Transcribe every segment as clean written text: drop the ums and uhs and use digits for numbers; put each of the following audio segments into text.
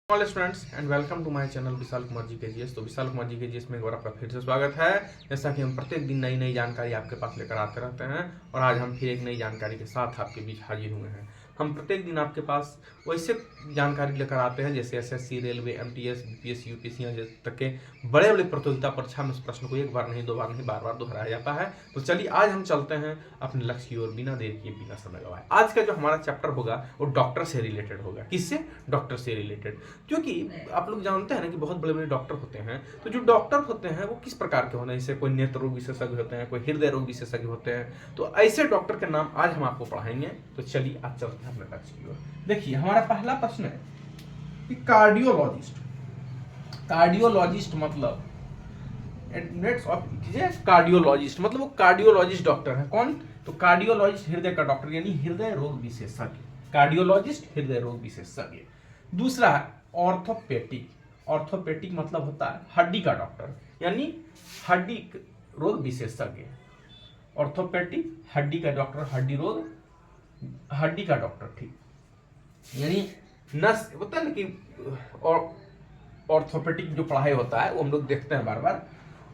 All students and welcome to my channel Vishal Kumar ji के GS. तो विशाल कुमार जी के जीएस में एक बार आपका फिर से स्वागत है। जैसा कि हम प्रत्येक दिन नई नई जानकारी आपके पास लेकर आते रहते हैं और आज हम फिर एक नई जानकारी के साथ आपके बीच हाजिर हुए हैं। हम प्रत्येक दिन आपके पास वैसे जानकारी लेकर आते हैं जैसे SSC, railway, MTS, BPSC, UPSC तक के बड़े बड़े प्रतियोगिता परीक्षा में इस प्रश्न को एक बार नहीं, दो बार नहीं, बार बार दोहराया जाता है। तो चलिए आज हम चलते हैं अपने लक्ष्य की ओर बिना देर किए, बिना समय गवाए। आज का जो हमारा चैप्टर होगा वो डॉक्टर से रिलेटेड होगा। किससे? डॉक्टर से रिलेटेड। क्योंकि आप लोग जानते हैं ना कि बहुत बड़े बड़े डॉक्टर होते हैं, तो जो डॉक्टर होते हैं वो किस प्रकार के होते हैं, जैसे कोई नेत्र रोग विशेषज्ञ होते हैं, कोई हृदय रोग विशेषज्ञ होते हैं। तो ऐसे डॉक्टर के नाम आज हम आपको पढ़ाएंगे। तो चलिए आज चलते हैं अपने लक्ष्य की ओर। देखिए हमारा पहला प्रश्न है कि कार्डियोलॉजिस्ट। कार्डियोलॉजिस्ट मतलब कार्डियोलॉजिस्ट मतलब वो कार्डियोलॉजिस्ट डॉक्टर है। कौन? तो कार्डियोलॉजिस्ट हृदय का डॉक्टर यानी हृदय रोग विशेषज्ञ। कार्डियोलॉजिस्ट हृदय रोग विशेषज्ञ। दूसरा है ऑर्थोपेडिक। ऑर्थोपेडिक मतलब होता है हड्डी का डॉक्टर यानी हड्डी रोग विशेषज्ञ। ऑर्थोपेडिक हड्डी का डॉक्टर, हड्डी का डॉक्टर, ठीक। यानी नस होता है ना कि ऑर्थोपेडिक जो पढ़ाई होता है वो हम लोग देखते हैं बार बार,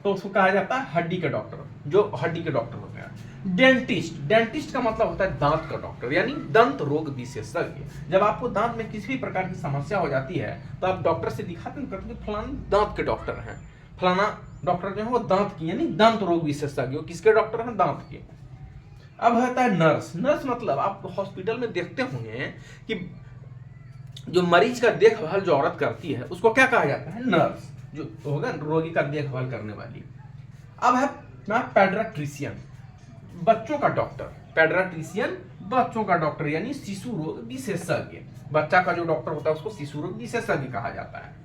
तो उसको कहा जाता है हड्डी के डॉक्टर, जो हड्डी के डॉक्टर होते हैं। डेंटिस्ट। डेंटिस्ट का मतलब होता है दांत का डॉक्टर यानी दंत रोग विशेषज्ञ। जब आपको दांत में किसी भी प्रकार की समस्या हो जाती है तो आप डॉक्टर से दिखाते हैं, फलाना दांत के डॉक्टर हैं, फलाना डॉक्टर जो है वो दांत की यानी दंत रोग विशेषज्ञ। किसके डॉक्टर हैं? दांत के। अब होता है नर्स। नर्स मतलब आप हॉस्पिटल में देखते होंगे कि जो मरीज का देखभाल जो औरत करती है उसको क्या कहा जाता है? नर्स। जो होगा रोगी का देखभाल करने वाली। अब है पेडियाट्रिशियन, बच्चों का डॉक्टर। पेडियाट्रिशियन बच्चों का डॉक्टर यानी शिशु रोग विशेषज्ञ। बच्चा का जो डॉक्टर होता है उसको शिशु रोग विशेषज्ञ कहा जाता है।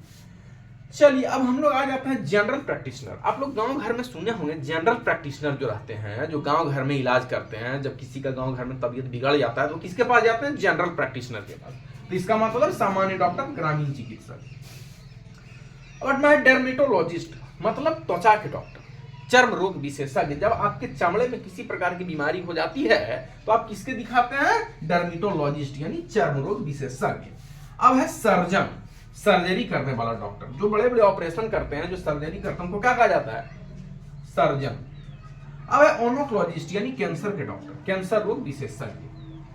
चलिए अब हम लोग आ जाते हैं जनरल प्रैक्टिशनर। आप लोग गांव घर में सुने होंगे जनरल प्रैक्टिशनर जो रहते हैं, जो गांव घर में इलाज करते हैं। जब किसी का गांव घर में तबीयत बिगड़ जाता है तो किसके पास जाते हैं? जनरल प्रैक्टिशनर के पास। तो इसका मतलब सामान्य डॉक्टर, ग्रामीण चिकित्सक। और मैं डर्मेटोलॉजिस्ट मतलब त्वचा के डॉक्टर, चर्म रोग विशेषज्ञ। जब आपके चमड़े में किसी प्रकार की बीमारी हो जाती है तो आप किसके दिखाते हैं? डर्मेटोलॉजिस्ट यानी चर्म रोग विशेषज्ञ। अब है सर्जन, सर्जरी करने वाला डॉक्टर। जो बड़े बड़े ऑपरेशन करते हैं, जो सर्जरी करते हैं, उनको क्या कहा जाता है? सर्जन। अब है ओनोकोलॉजिस्ट यानी कैंसर के डॉक्टर, कैंसर रोग विशेषज्ञ।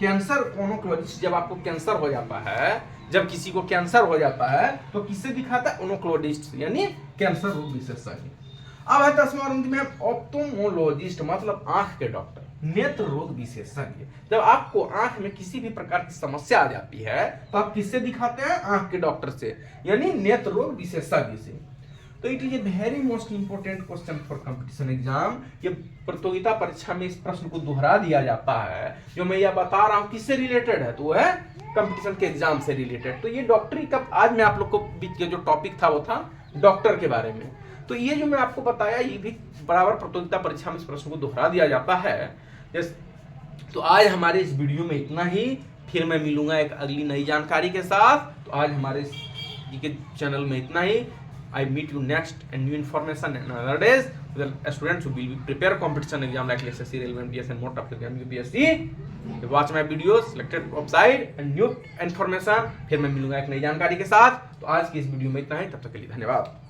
कैंसर ओनोकोलॉजिस्ट, जब आपको कैंसर हो जाता है, जब किसी को कैंसर हो जाता है तो किससे दिखाता है? ओनोकोलॉजिस्ट यानी कैंसर रोग विशेषज्ञ। अब है 10वां अंक में ऑप्थोमोलॉजिस्ट मतलब आंख के डॉक्टर, नेत्र रोग विशेषज्ञ। जब आपको आंख में किसी भी प्रकार की समस्या आ जाती है तो आप किससे दिखाते हैं? आंख के डॉक्टर से यानी नेत्र रोग विशेषज्ञ से। तो it is a very most important question for competition exam. ये प्रतियोगिता परीक्षा में इस प्रश्न को दोहरा दिया जाता है। जो मैं यह बता रहा हूं किससे रिलेटेड है? तो वो है कंपटीशन के एग्जाम से रिलेटेड। तो ये डॉक्टरी का आज मैं आप लोग को बीच के जो टॉपिक था वो था डॉक्टर के बारे में। तो ये जो मैं आपको बताया ये भी बराबर प्रतियोगिता परीक्षा में इस प्रश्न को दोहरा दिया जाता है। तो आज हमारे इस वीडियो में इतना ही। फिर मैं मिलूंगा एक अगली नई जानकारी के साथ। तो आज हमारे इस चैनल में इतना ही। I meet you next and new information and other days. The students who will prepare competition exam like SSC, Railway, MTS and more tough exam UPSC. Watch my videos, selected website and new information. फिर मैं मिलूंगा एक नई जानकारी के साथ। तो आज की इस वीडियो में इतना ही। तब तक के लिए धन्यवाद।